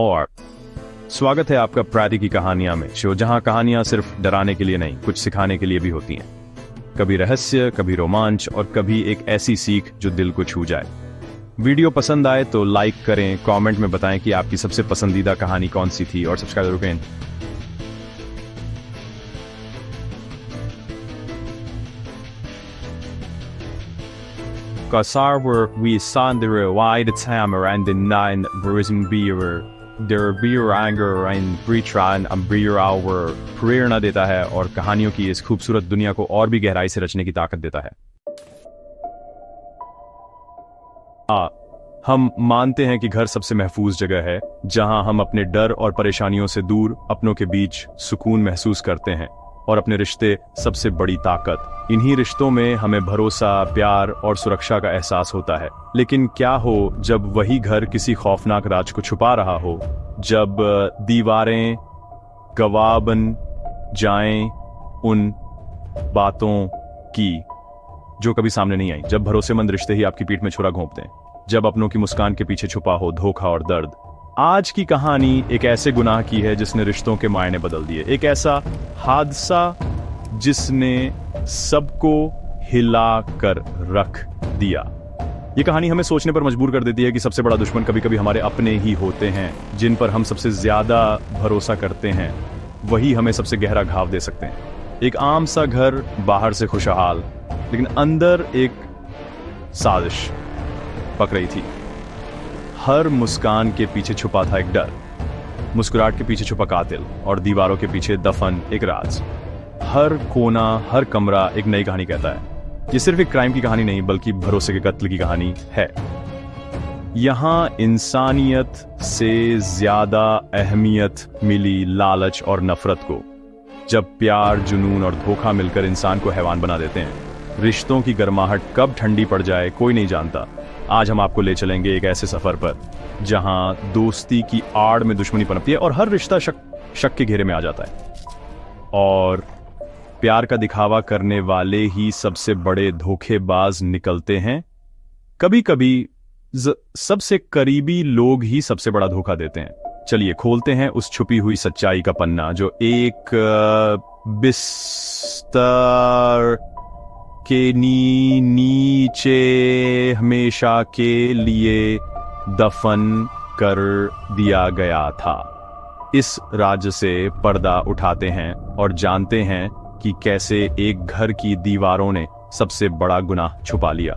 और स्वागत है आपका प्रादी की कहानियां में, शो जहां कहानियां सिर्फ डराने के लिए नहीं, कुछ सिखाने के लिए भी होती हैं। कभी रहस्य, कभी रोमांच और कभी एक ऐसी सीख जो दिल को छू जाए। वीडियो पसंद आए तो लाइक करें, कमेंट में बताएं कि आपकी सबसे पसंदीदा कहानी कौन सी थी और सब्सक्राइब जरूर करें। Kasarwer we sandere wide tamer and the nine bruising beer der beer anger and breatran and beer hour प्रेरणा देता है और कहानियों की इस खूबसूरत दुनिया को और भी गहराई से रचने की ताकत देता है। हम मानते हैं कि घर सबसे महफूज जगह है जहां हम अपने डर और परेशानियों से दूर अपनों के बीच सुकून महसूस करते हैं, और अपने रिश्ते सबसे बड़ी ताकत। इन्हीं रिश्तों में हमें भरोसा, प्यार और सुरक्षा का एहसास होता है। लेकिन क्या हो जब वही घर किसी खौफनाक राज को छुपा रहा हो, जब दीवारें गवाह बन जाएं उन बातों की जो कभी सामने नहीं आई, जब भरोसेमंद रिश्ते ही आपकी पीठ में छुरा घोंप दें, जब अपनों की मुस्कान के पीछे छुपा हो धोखा और दर्द। आज की कहानी एक ऐसे गुनाह की है जिसने रिश्तों के मायने बदल दिए, एक ऐसा हादसा जिसने सबको हिला कर रख दिया। ये कहानी हमें सोचने पर मजबूर कर देती है कि सबसे बड़ा दुश्मन कभी कभी हमारे अपने ही होते हैं। जिन पर हम सबसे ज्यादा भरोसा करते हैं वही हमें सबसे गहरा घाव दे सकते हैं। एक आम सा घर, बाहर से खुशहाल, लेकिन अंदर एक साजिश पक रही थी। हर मुस्कान के पीछे छुपा था एक डर, मुस्कुराहट के पीछे छुपा कातिल, और दीवारों के पीछे दफन एक राज। हर कोना, हर कमरा एक नई कहानी कहता है। ये सिर्फ एक क्राइम की कहानी नहीं, बल्कि भरोसे के कत्ल की कहानी है। यहां इंसानियत से ज्यादा अहमियत मिली लालच और नफरत को। जब प्यार, जुनून और धोखा मिलकर इंसान को हैवान बना देते हैं। रिश्तों की गर्माहट कब ठंडी पड़ जाए कोई नहीं जानता। आज हम आपको ले चलेंगे एक ऐसे सफर पर जहां दोस्ती की आड़ में दुश्मनी पनपती है और हर रिश्ता शक के घेरे में आ जाता है, और प्यार का दिखावा करने वाले ही सबसे बड़े धोखेबाज निकलते हैं। कभी कभी सबसे करीबी लोग ही सबसे बड़ा धोखा देते हैं। चलिए खोलते हैं उस छुपी हुई सच्चाई का पन्ना जो एक बिस्तर के नीचे हमेशा के लिए दफन कर दिया गया था। इस राज से पर्दा उठाते हैं और जानते हैं कि कैसे एक घर की दीवारों ने सबसे बड़ा गुनाह छुपा लिया।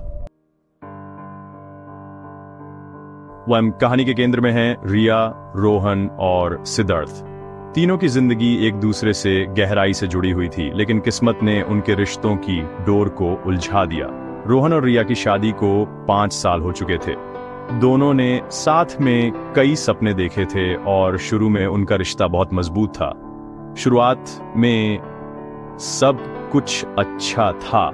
वह कहानी के केंद्र में हैं रिया, रोहन और सिद्धार्थ। तीनों की जिंदगी एक दूसरे से गहराई से जुड़ी हुई थी, लेकिन किस्मत ने उनके रिश्तों की डोर को उलझा दिया। रोहन और रिया की शादी को 5 साल हो चुके थे। दोनों ने साथ में कई सपने देखे थे और शुरू में उनका रिश्ता बहुत मजबूत था। शुरुआत में सब कुछ अच्छा था,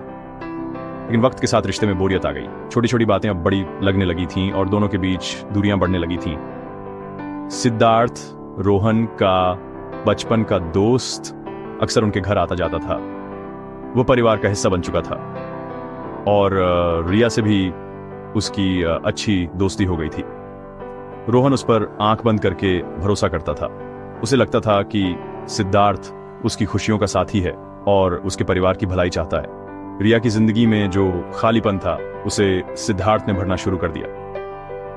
लेकिन वक्त के साथ रिश्ते में बोरियत आ गई। छोटी छोटी बातें अब बड़ी लगने लगी थीं और दोनों के बीच दूरियां बढ़ने लगी थीं। सिद्धार्थ, रोहन का बचपन का दोस्त, अक्सर उनके घर आता जाता था। वो परिवार का हिस्सा बन चुका था और रिया से भी उसकी अच्छी दोस्ती हो गई थी। रोहन उस पर आंख बंद करके भरोसा करता था। उसे लगता था कि सिद्धार्थ उसकी खुशियों का साथी है और उसके परिवार की भलाई चाहता है। रिया की जिंदगी में जो खालीपन था उसे सिद्धार्थ ने भरना शुरू कर दिया।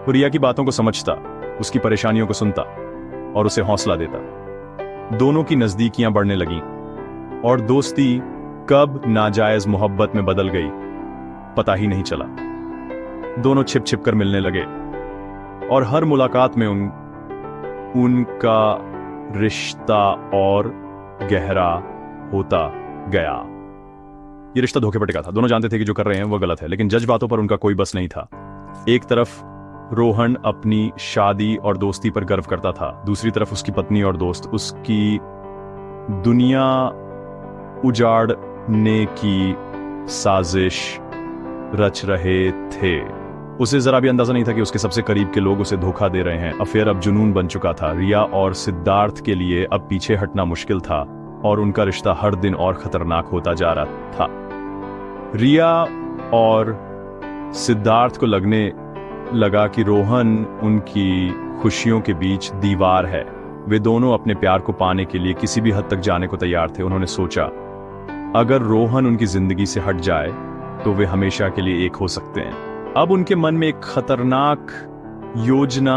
वो रिया की बातों को समझता, उसकी परेशानियों को सुनता और उसे हौसला देता। दोनों की नजदीकियां बढ़ने लगीं और दोस्ती कब नाजायज मोहब्बत में बदल गई पता ही नहीं चला। दोनों छिप छिप कर मिलने लगे और हर मुलाकात में उनका रिश्ता और गहरा होता गया। ये रिश्ता धोखे पर टिका था। दोनों जानते थे कि जो कर रहे हैं वो गलत है, लेकिन जज्बातों पर उनका कोई बस नहीं था। एक तरफ रोहन अपनी शादी और दोस्ती पर गर्व करता था, दूसरी तरफ उसकी पत्नी और दोस्त उसकी दुनिया उजाड़ने की साजिश रच रहे थे। उसे जरा भी अंदाजा नहीं था कि उसके सबसे करीब के लोग उसे धोखा दे रहे हैं। अफेयर अब जुनून बन चुका था। रिया और सिद्धार्थ के लिए अब पीछे हटना मुश्किल था और उनका रिश्ता हर दिन और खतरनाक होता जा रहा था। रिया और सिद्धार्थ को लगने लगा कि रोहन उनकी खुशियों के बीच दीवार है। वे दोनों अपने प्यार को पाने के लिए किसी भी हद तक जाने को तैयार थे। उन्होंने सोचा, अगर रोहन उनकी जिंदगी से हट जाए तो वे हमेशा के लिए एक हो सकते हैं। अब उनके मन में एक खतरनाक योजना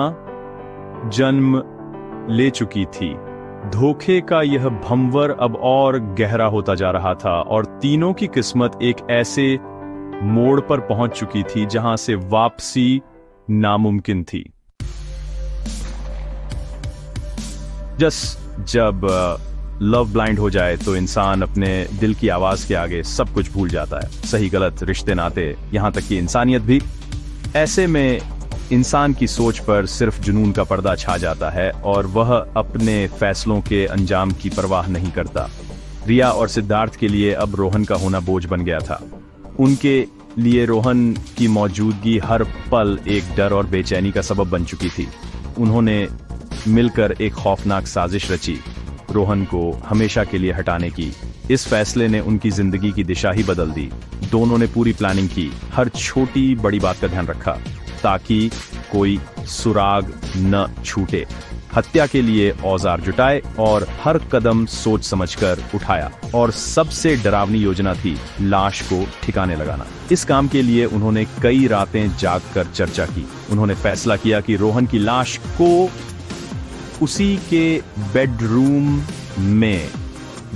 जन्म ले चुकी थी। धोखे का यह भंवर अब और गहरा होता जा रहा था और तीनों की किस्मत एक ऐसे मोड़ पर पहुंच चुकी थी जहां से वापसी नामुमकिन थी। जब लव ब्लाइंड हो जाए तो इंसान अपने दिल की आवाज के आगे सब कुछ भूल जाता है, सही गलत, रिश्ते नाते, यहां तक कि इंसानियत भी। ऐसे में इंसान की सोच पर सिर्फ जुनून का पर्दा छा जाता है और वह अपने फैसलों के अंजाम की परवाह नहीं करता। रिया और सिद्धार्थ के लिए अब रोहन का होना बोझ बन गया था। उनके लिए रोहन की मौजूदगी हर पल एक डर और बेचैनी का सबब बन चुकी थी। उन्होंने मिलकर एक खौफनाक साजिश रची, रोहन को हमेशा के लिए हटाने की। इस फैसले ने उनकी जिंदगी की दिशा ही बदल दी। दोनों ने पूरी प्लानिंग की, हर छोटी बड़ी बात का ध्यान रखा ताकि कोई सुराग न छूटे। हत्या के लिए औजार जुटाए और हर कदम सोच समझकर उठाया। और सबसे डरावनी योजना थी लाश को ठिकाने लगाना। इस काम के लिए उन्होंने कई रातें जागकर चर्चा की। उन्होंने फैसला किया कि रोहन की लाश को उसी के बेडरूम में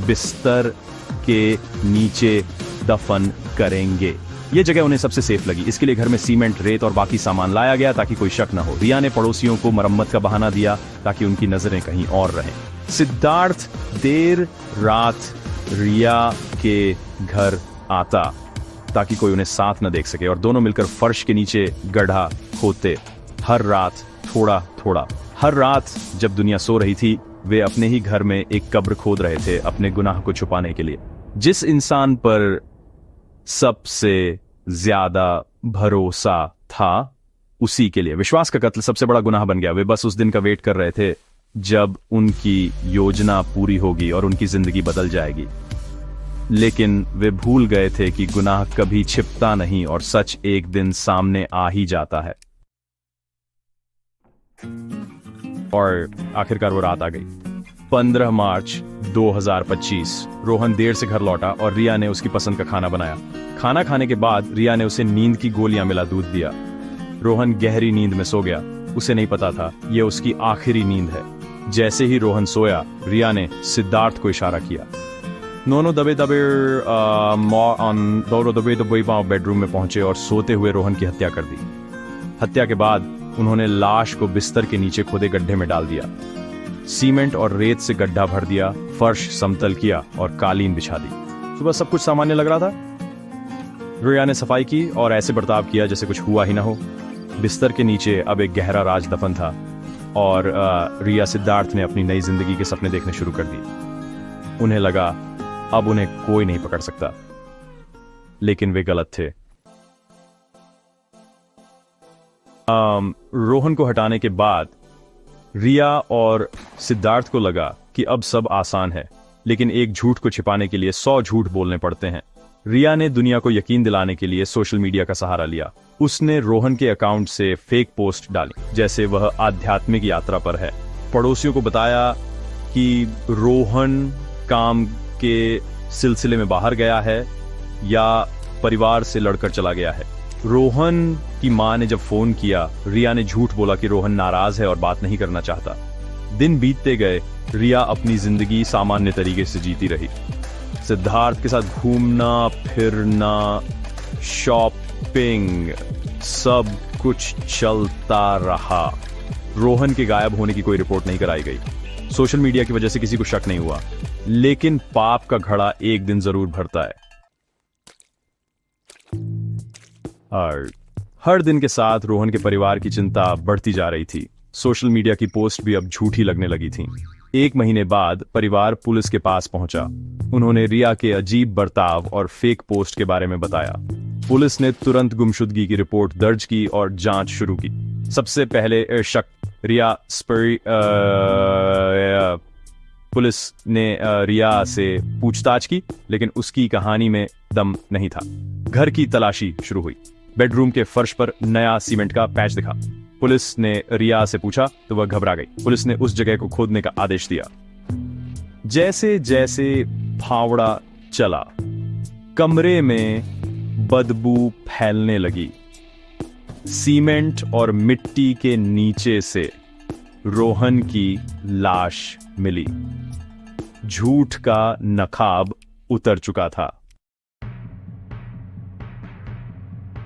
बिस्तर के नीचे दफन करेंगे। ये जगह उन्हें सबसे सेफ लगी। इसके लिए घर में सीमेंट, रेत और बाकी सामान लाया गया ताकि कोई शक न हो। रिया ने पड़ोसियों को मरम्मत का बहाना दिया ताकि उनकी नजरें कहीं और रहें। सिद्धार्थ देर रात रिया के घर आता ताकि कोई उन्हें साथ न देख सके और दोनों मिलकर फर्श के नीचे गड्ढा खोदते, हर रात थोड़ा थोड़ा। हर रात जब दुनिया सो रही थी, वे अपने ही घर में एक कब्र खोद रहे थे अपने गुनाह को छुपाने के लिए। जिस इंसान पर सबसे ज्यादा भरोसा था उसी के लिए विश्वास का कत्ल सबसे बड़ा गुनाह बन गया। वे बस उस दिन का वेट कर रहे थे जब उनकी योजना पूरी होगी और उनकी जिंदगी बदल जाएगी। लेकिन वे भूल गए थे कि गुनाह कभी छिपता नहीं और सच एक दिन सामने आ ही जाता है। और आखिरकार वो रात आ गई। 15 मार्च 2025। रोहन देर से घर लौटा और रिया ने उसकी पसंद का खाना बनाया। खाना खाने के बाद रिया ने उसे नींद की गोलियां मिला दूध दिया। रोहन गहरी नींद में सो गया। उसे नहीं पता था यह उसकी आखिरी नींद है। जैसे ही रोहन सोया, रिया ने सिद्धार्थ को इशारा किया। दोनों दबे दबे बेडरूम में पहुंचे और सोते हुए रोहन की हत्या कर दी। हत्या के बाद उन्होंने लाश को बिस्तर के नीचे खोदे गड्ढे में डाल दिया। सीमेंट और रेत से गड्ढा भर दिया, फर्श समतल किया और कालीन बिछा दी। सुबह सब कुछ सामान्य लग रहा था। रिया ने सफाई की और ऐसे बर्ताव किया जैसे कुछ हुआ ही ना हो। बिस्तर के नीचे अब एक गहरा राज दफन था और रिया सिद्धार्थ ने अपनी नई जिंदगी के सपने देखने शुरू कर दिए। उन्हें लगा अब उन्हें कोई नहीं पकड़ सकता, लेकिन वे गलत थे। रोहन को हटाने के बाद रिया और सिद्धार्थ को लगा कि अब सब आसान है, लेकिन एक झूठ को छिपाने के लिए 100 झूठ बोलने पड़ते हैं। रिया ने दुनिया को यकीन दिलाने के लिए सोशल मीडिया का सहारा लिया। उसने रोहन के अकाउंट से फेक पोस्ट डाली जैसे वह आध्यात्मिक यात्रा पर है। पड़ोसियों को बताया कि रोहन काम के सिलसिले में बाहर गया है या परिवार से लड़कर चला गया है। रोहन की मां ने जब फोन किया, रिया ने झूठ बोला कि रोहन नाराज है और बात नहीं करना चाहता। दिन बीतते गए, रिया अपनी जिंदगी सामान्य तरीके से जीती रही। सिद्धार्थ के साथ घूमना फिरना, शॉपिंग, सब कुछ चलता रहा। रोहन के गायब होने की कोई रिपोर्ट नहीं कराई गई। सोशल मीडिया की वजह से किसी को शक नहीं हुआ, लेकिन पाप का घड़ा एक दिन जरूर भरता है। और हर दिन के साथ रोहन के परिवार की चिंता बढ़ती जा रही थी। सोशल मीडिया की पोस्ट भी अब झूठी लगने लगी थी। 1 महीने बाद परिवार पुलिस के पास पहुंचा। उन्होंने रिया के अजीब बर्ताव और फेक पोस्ट के बारे में बताया। पुलिस ने तुरंत गुमशुदगी की रिपोर्ट दर्ज की और जांच शुरू की। सबसे पहले शक रिया पुलिस ने रिया से पूछताछ की, लेकिन उसकी कहानी में दम नहीं था। घर की तलाशी शुरू हुई। बेडरूम के फर्श पर नया सीमेंट का पैच दिखा। पुलिस ने रिया से पूछा तो वह घबरा गई। पुलिस ने उस जगह को खोदने का आदेश दिया। जैसे जैसे फावड़ा चला, कमरे में बदबू फैलने लगी। सीमेंट और मिट्टी के नीचे से रोहन की लाश मिली। झूठ का नकाब उतर चुका था।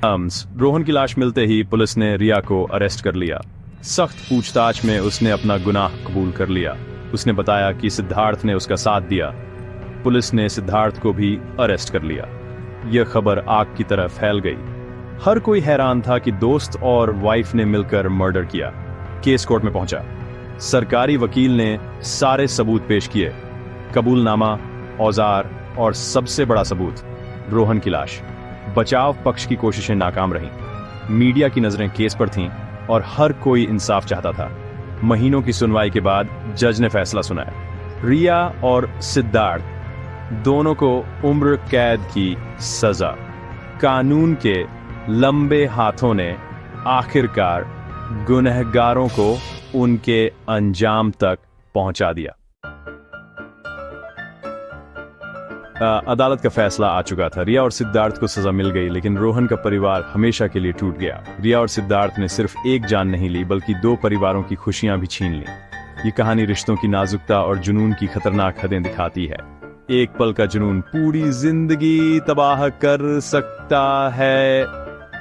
रोहन की लाश मिलते ही पुलिस ने रिया को अरेस्ट कर लिया। सख्त पूछताछ में उसने अपना गुनाह कबूल कर लिया। उसने बताया कि सिद्धार्थ ने उसका साथ दिया। पुलिस ने सिद्धार्थ को भी अरेस्ट कर लिया। यह खबर आग की तरह फैल गई। हर कोई हैरान था कि दोस्त और वाइफ ने मिलकर मर्डर किया। केस कोर्ट में पहुंचा। सरकारी वकील ने सारे सबूत पेश किए, कबूलनामा, औजार और सबसे बड़ा सबूत रोहन की लाश। बचाव पक्ष की कोशिशें नाकाम रहीं। मीडिया की नजरें केस पर थीं और हर कोई इंसाफ चाहता था। महीनों की सुनवाई के बाद जज ने फैसला सुनाया। रिया और सिद्धार्थ दोनों को उम्र कैद की सजा। कानून के लंबे हाथों ने आखिरकार गुनहगारों को उनके अंजाम तक पहुंचा दिया। अदालत का फैसला आ चुका था। रिया और सिद्धार्थ को सजा मिल गई, लेकिन रोहन का परिवार हमेशा के लिए टूट गया। रिया और सिद्धार्थ ने सिर्फ एक जान नहीं ली, बल्कि 2 परिवारों की खुशियां भी छीन ली। ये कहानी रिश्तों की नाजुकता और जुनून की खतरनाक हदें दिखाती है। एक पल का जुनून पूरी जिंदगी तबाह कर सकता है।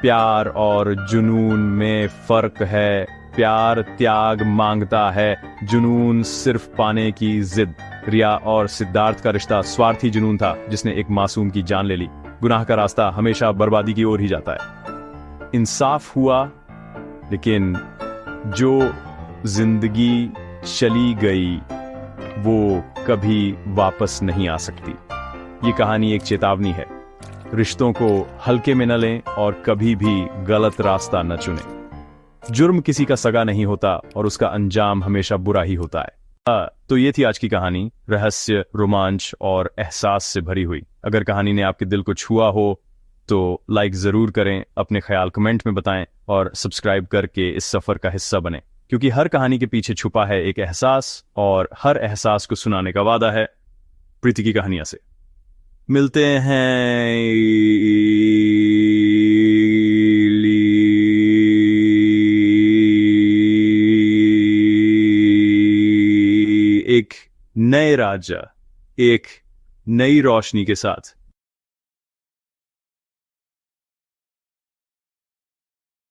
प्यार और जुनून में फर्क है। प्यार त्याग मांगता है, जुनून सिर्फ पाने की जिद। रिया और सिद्धार्थ का रिश्ता स्वार्थी जुनून था, जिसने एक मासूम की जान ले ली। गुनाह का रास्ता हमेशा बर्बादी की ओर ही जाता है। इंसाफ हुआ, लेकिन जो जिंदगी चली गई वो कभी वापस नहीं आ सकती। ये कहानी एक चेतावनी है। रिश्तों को हल्के में न लें और कभी भी गलत रास्ता न चुनें। जुर्म किसी का सगा नहीं होता और उसका अंजाम हमेशा बुरा ही होता है। तो ये थी आज की कहानी, रहस्य, रोमांच और एहसास से भरी हुई। अगर कहानी ने आपके दिल को छुआ हो तो लाइक जरूर करें, अपने ख्याल कमेंट में बताएं और सब्सक्राइब करके इस सफर का हिस्सा बने, क्योंकि हर कहानी के पीछे छुपा है एक एहसास और हर एहसास को सुनाने का वादा है प्रीति की कहानियां से। मिलते हैं एक नए राज्य, एक नई रोशनी के साथ।